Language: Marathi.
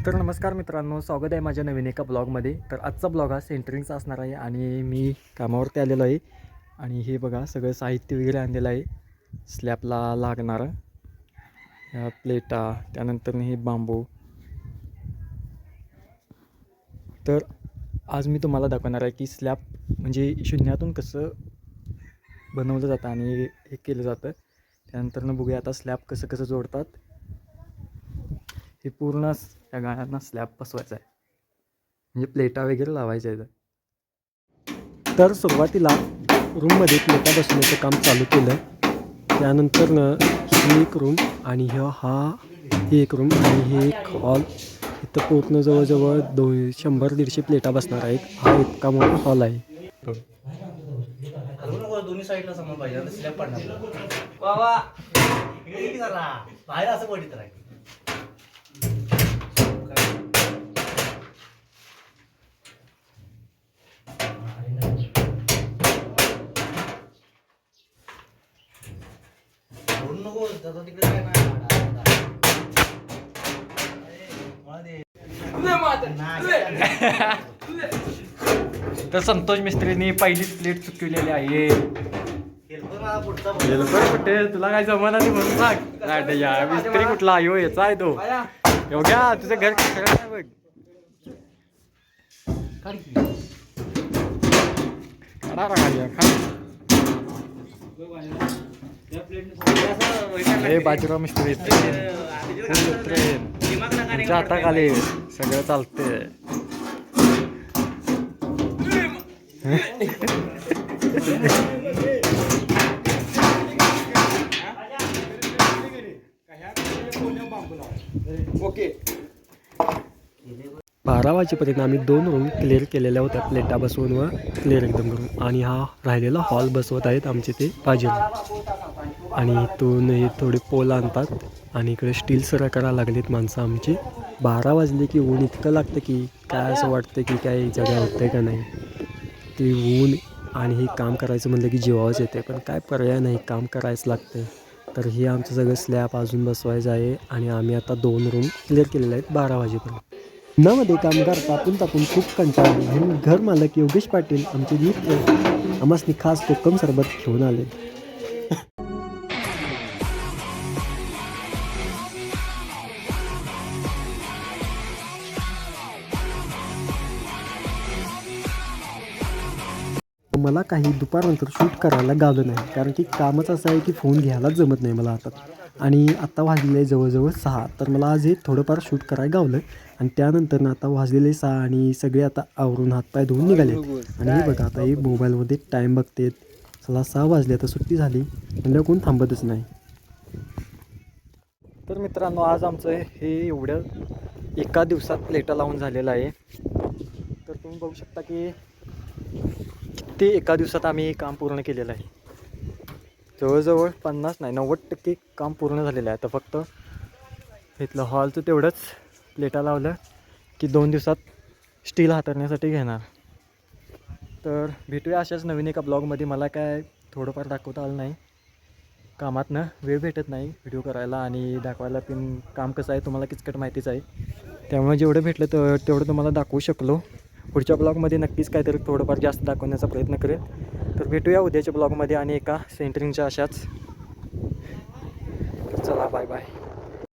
तर नमस्कार मित्रांनो, स्वागत आहे माझ्या नवीन एका ब्लॉगमध्ये. तर आजचा ब्लॉग हा सेंटरिंगचा असणार आहे आणि मी कामावरती आलेलो आहे. आणि हे बघा सगळं साहित्य वगैरे आणलेलं आहे स्लॅबला लागणारं. ह्या प्लेटा, त्यानंतर हे बांबू. तर आज मी तुम्हाला दाखवणार आहे की स्लॅब म्हणजे शून्यातून कसं बनवलं जातं आणि हे केलं जातं. त्यानंतर बघूया आता स्लॅब कसं कसं जोडतात. हे पूर्ण या गाळ्यांना स्लॅब बसवायचा आहे, म्हणजे प्लेटा वगैरे लावायच्या आहेत. तर सुरुवातीला रूममध्ये प्लेटा बसवण्याचं काम चालू केलं. त्यानंतरनं ही एक रूम आणि ही एक रूम आणि हे एक हॉल. इथं पूर्ण जवळजवळ 100-150 प्लेटा बसणार आहेत. हा इतका मोठा हॉल आहे. दोन्ही साईडला समोर पाहिजे स्लॅब पडणार बाबा बाहेर असं पडित राहील. नको त्याचा तिकडे काय तर संतोष मिस्त्रींनी पहिलीच प्लेट चुकवलेली आहे. कुठे तुला काय जमाना नाही म्हणून सांग. मिस्त्री कुठला यो याचा आहे तो एवढ्या तुझं घर काय बघ. हे बाजीराव मिस्त्री ट्रेन तुमच्या हातात आले सगळं चालते. ओके 12 वाजेपर्यंत आम्ही 2 रूम क्लिअर केलेल्या होत्या प्लेटा बसवून व क्लिअर एकदम करून. आणि हा राहिलेला हॉल बसवत आहेत आमचे ते बाजीराव. आणि इथून हे थोडे पोल आणतात आणि इकडे स्टील सरा करायला लागलेत माणसं आमची. 12 वाजले की ऊन इतकं लागतं की काय असं वाटतं की काय जगा होतं का नाही. ते ऊन आणि हे काम करायचं म्हणलं की जीवावच येते, पण काय पर्याय नाही, काम करायचं लागतं. तर हे आमचं सगळं स्लॅब अजून बसवायचं आहे आणि आम्ही आता 2 रूम क्लिअर केलेले आहेत 12 वाजेपर्यंत. उन्हामध्ये कामगार तापून खूप कंटाळले म्हणून घर मालक योगेश पाटील आमचे मित्र आम्हासनी खास कोकम सरबत घेऊन आले. मला काही दुपारनंतर शूट करायला गावलं नाही, कारण की कामच असं आहे की फोन घ्यायलाच जमत नाही मला हातात. आणि आत्ता वाजलेले आहे जवळजवळ 6. तर मला आज हे थोडंफार शूट करायला गावलं. आणि त्यानंतर आता वाजलेले 6 आणि सगळे आता आवरून हातपाय धुवून निघाले. आणि हे बघा आता हे मोबाईलमध्ये टाईम बघतेत. चला 6 वाजले, आता सुट्टी झाली म्हणजे कोण थांबतच नाही. तर मित्रांनो आज आमचं हे एवढं एका दिवसात प्लेटा लावून झालेलं आहे. तर तुम्ही बघू शकता की ते एका दिवसात आम्ही हे काम पूर्ण केलेलं आहे. जवळजवळ 50 नाही 90% काम पूर्ण झालेलं आहे. आता फक्त इथलं हॉलचं तेवढंच प्लेटा लावलं की 2 दिवसात स्टील हाताळण्यासाठी घेणार. तर भेटूया अशाच नवीन एका ब्लॉगमध्ये. मला काय थोडंफार दाखवता आलं नाही, कामातनं वेळ भेटत नाही व्हिडिओ करायला आणि दाखवायला. पण काम कसं आहे तुम्हाला किचकट माहितीच आहे, त्यामुळे जेवढं भेटलं तर तेवढं तुम्हाला दाखवू शकलो. पुढच्या ब्लॉगमध्ये नक्कीच काहीतरी थोडंफार जास्त दाखवण्याचा प्रयत्न करेल. तर भेटूया उद्याच्या ब्लॉगमध्ये आणि एका सेंटरिंगच्या अशाच. चला बाय बाय.